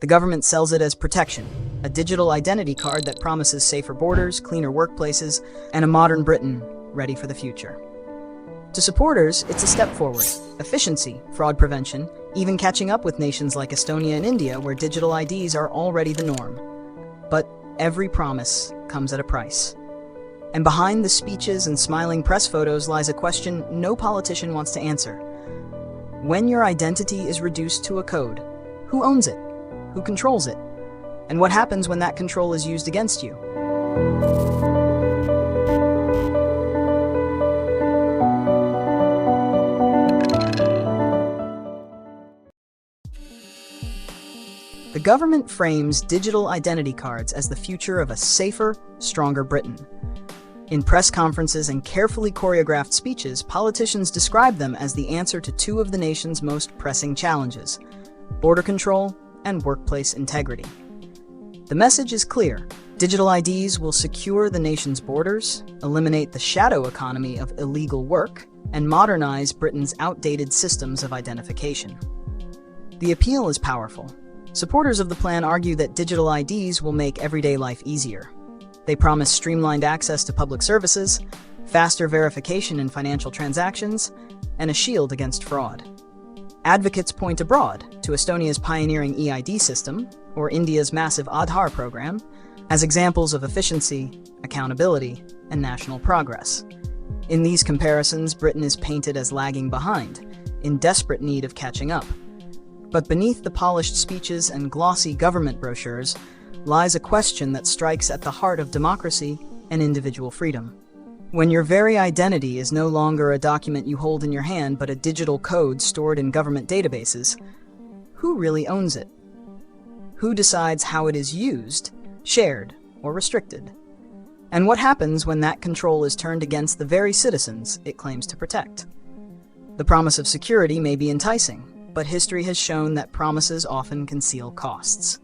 The government sells it as protection, a digital identity card that promises safer borders, cleaner workplaces, and a modern Britain ready for the future. To supporters, it's a step forward. Efficiency, fraud prevention, even catching up with nations like Estonia and India where digital IDs are already the norm. But every promise comes at a price. And behind the speeches and smiling press photos lies a question no politician wants to answer. When your identity is reduced to a code, who owns it? Who controls it? And what happens when that control is used against you? The government frames digital identity cards as the future of a safer, stronger Britain. In press conferences and carefully choreographed speeches, politicians describe them as the answer to two of the nation's most pressing challenges: border control and workplace integrity. The message is clear. Digital IDs will secure the nation's borders, eliminate the shadow economy of illegal work, and modernize Britain's outdated systems of identification. The appeal is powerful. Supporters of the plan argue that digital IDs will make everyday life easier. They promise streamlined access to public services, faster verification in financial transactions, and a shield against fraud. Advocates point abroad to Estonia's pioneering eID system, or India's massive Aadhaar program, as examples of efficiency, accountability, and national progress. In these comparisons, Britain is painted as lagging behind, in desperate need of catching up. But beneath the polished speeches and glossy government brochures lies a question that strikes at the heart of democracy and individual freedom. When your very identity is no longer a document you hold in your hand but a digital code stored in government databases, who really owns it? Who decides how it is used, shared, or restricted? And what happens when that control is turned against the very citizens it claims to protect? The promise of security may be enticing, but history has shown that promises often conceal costs.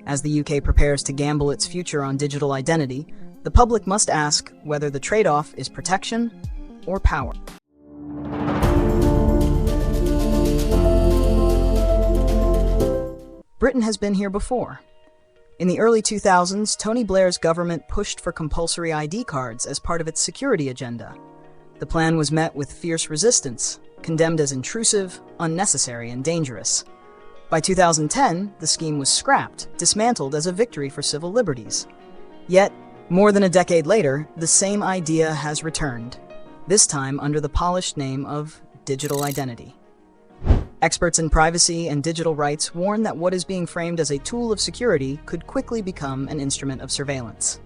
As the UK prepares to gamble its future on digital identity, the public must ask whether the trade-off is protection or power. Britain has been here before. In the early 2000s, Tony Blair's government pushed for compulsory ID cards as part of its security agenda. The plan was met with fierce resistance, condemned as intrusive, unnecessary, and dangerous. By 2010, the scheme was scrapped, dismantled as a victory for civil liberties. Yet, more than a decade later, the same idea has returned, this time under the polished name of digital identity. Experts in privacy and digital rights warn that what is being framed as a tool of security could quickly become an instrument of surveillance.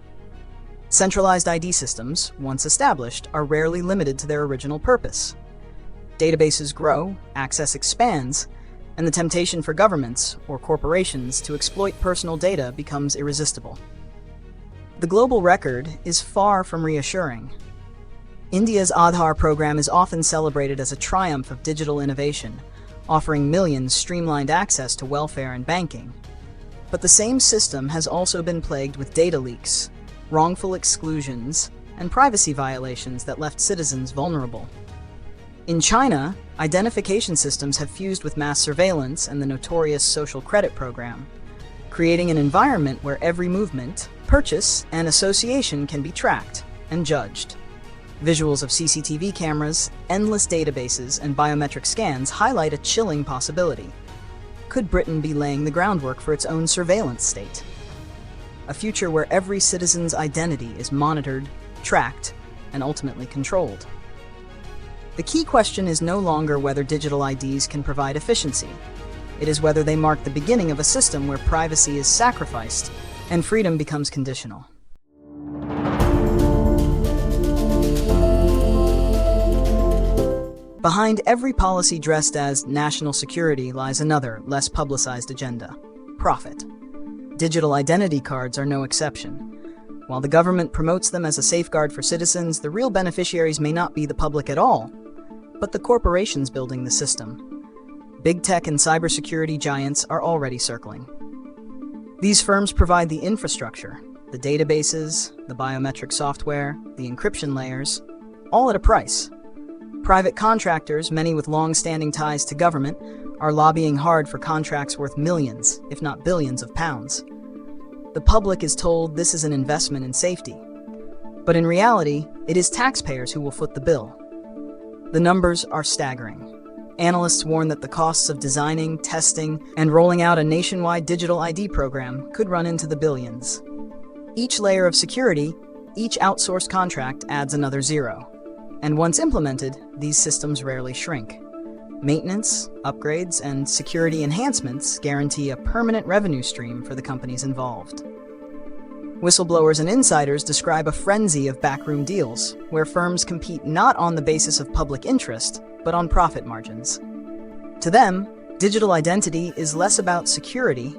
Centralized ID systems, once established, are rarely limited to their original purpose. Databases grow, access expands, and the temptation for governments or corporations to exploit personal data becomes irresistible. The global record is far from reassuring. India's Aadhaar program is often celebrated as a triumph of digital innovation, offering millions streamlined access to welfare and banking. But the same system has also been plagued with data leaks, wrongful exclusions, and privacy violations that left citizens vulnerable. In China, identification systems have fused with mass surveillance and the notorious social credit program, creating an environment where every movement, purchase, and association can be tracked and judged. Visuals of CCTV cameras, endless databases, and biometric scans highlight a chilling possibility. Could Britain be laying the groundwork for its own surveillance state? A future where every citizen's identity is monitored, tracked, and ultimately controlled. The key question is no longer whether digital IDs can provide efficiency. It is whether they mark the beginning of a system where privacy is sacrificed and freedom becomes conditional. Behind every policy dressed as national security lies another, less publicized agenda: profit. Digital identity cards are no exception. While the government promotes them as a safeguard for citizens, the real beneficiaries may not be the public at all, but the corporations building the system. Big tech and cybersecurity giants are already circling. These firms provide the infrastructure, the databases, the biometric software, the encryption layers, all at a price. Private contractors, many with long-standing ties to government, are lobbying hard for contracts worth millions, if not billions of pounds. The public is told this is an investment in safety. But in reality, it is taxpayers who will foot the bill. The numbers are staggering. Analysts warn that the costs of designing, testing, and rolling out a nationwide digital ID program could run into the billions. Each layer of security, each outsourced contract adds another zero. And once implemented, these systems rarely shrink. Maintenance, upgrades, and security enhancements guarantee a permanent revenue stream for the companies involved. Whistleblowers and insiders describe a frenzy of backroom deals, where firms compete not on the basis of public interest, but on profit margins. To them, digital identity is less about security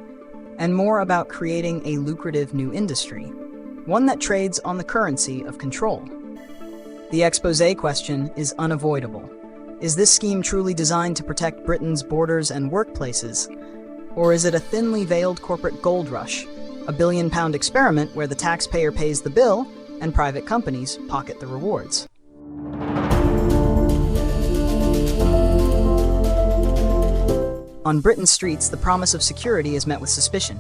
and more about creating a lucrative new industry, one that trades on the currency of control. The exposé question is unavoidable. Is this scheme truly designed to protect Britain's borders and workplaces? Or is it a thinly veiled corporate gold rush, a billion-pound experiment where the taxpayer pays the bill and private companies pocket the rewards? On Britain's streets, the promise of security is met with suspicion.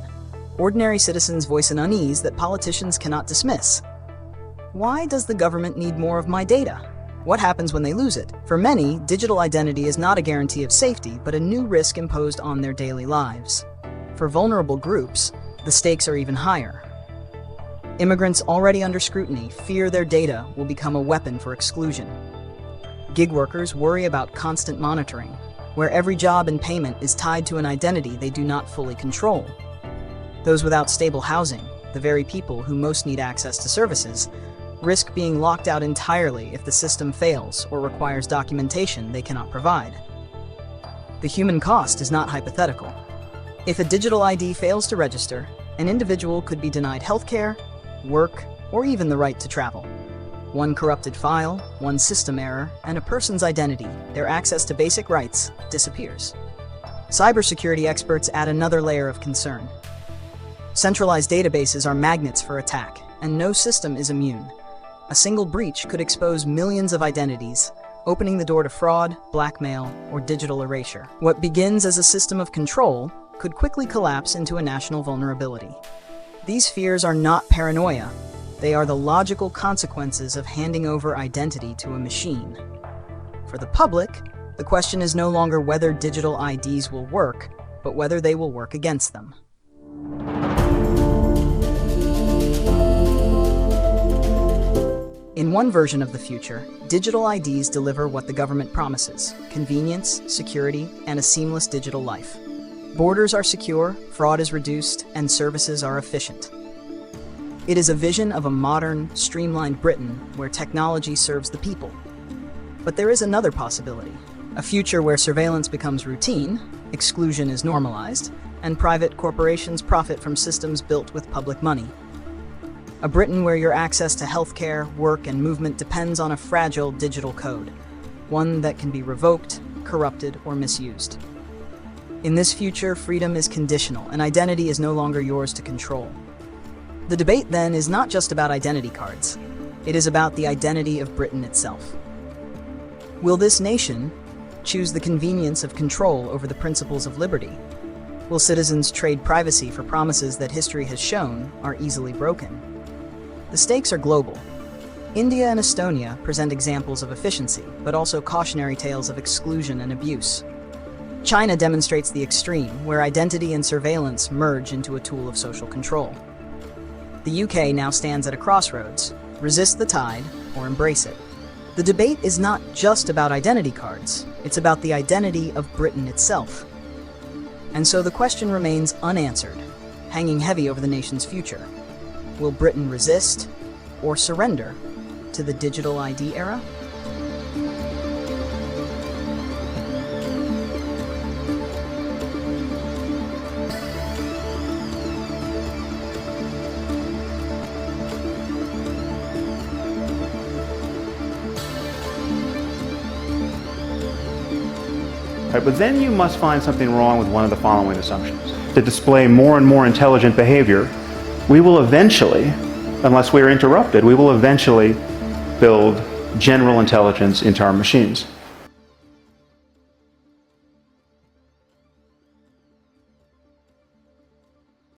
Ordinary citizens voice an unease that politicians cannot dismiss. Why does the government need more of my data? What happens when they lose it? For many, digital identity is not a guarantee of safety, but a new risk imposed on their daily lives. For vulnerable groups, the stakes are even higher. Immigrants already under scrutiny fear their data will become a weapon for exclusion. Gig workers worry about constant monitoring, where every job and payment is tied to an identity they do not fully control. Those without stable housing, the very people who most need access to services, risk being locked out entirely if the system fails or requires documentation they cannot provide. The human cost is not hypothetical. If a digital ID fails to register, an individual could be denied healthcare, work, or even the right to travel. One corrupted file, one system error, and a person's identity, their access to basic rights, disappears. Cybersecurity experts add another layer of concern. Centralized databases are magnets for attack, and no system is immune. A single breach could expose millions of identities, opening the door to fraud, blackmail, or digital erasure. What begins as a system of control could quickly collapse into a national vulnerability. These fears are not paranoia. They are the logical consequences of handing over identity to a machine. For the public, the question is no longer whether digital IDs will work, but whether they will work against them. In one version of the future, digital IDs deliver what the government promises: convenience, security, and a seamless digital life. Borders are secure, fraud is reduced, and services are efficient. It is a vision of a modern, streamlined Britain where technology serves the people. But there is another possibility: a future where surveillance becomes routine, exclusion is normalized, and private corporations profit from systems built with public money. A Britain where your access to healthcare, work, and movement depends on a fragile digital code, one that can be revoked, corrupted, or misused. In this future, freedom is conditional, and identity is no longer yours to control. The debate, then, is not just about identity cards. It is about the identity of Britain itself. Will this nation choose the convenience of control over the principles of liberty? Will citizens trade privacy for promises that history has shown are easily broken? The stakes are global. India and Estonia present examples of efficiency, but also cautionary tales of exclusion and abuse. China demonstrates the extreme, where identity and surveillance merge into a tool of social control. The UK now stands at a crossroads: resist the tide or embrace it. The debate is not just about identity cards, it's about the identity of Britain itself. And so the question remains unanswered, hanging heavy over the nation's future. Will Britain resist or surrender to the digital ID era? Right, but then you must find something wrong with one of the following assumptions. To display more and more intelligent behavior, we will eventually, unless we are interrupted, we will eventually build general intelligence into our machines.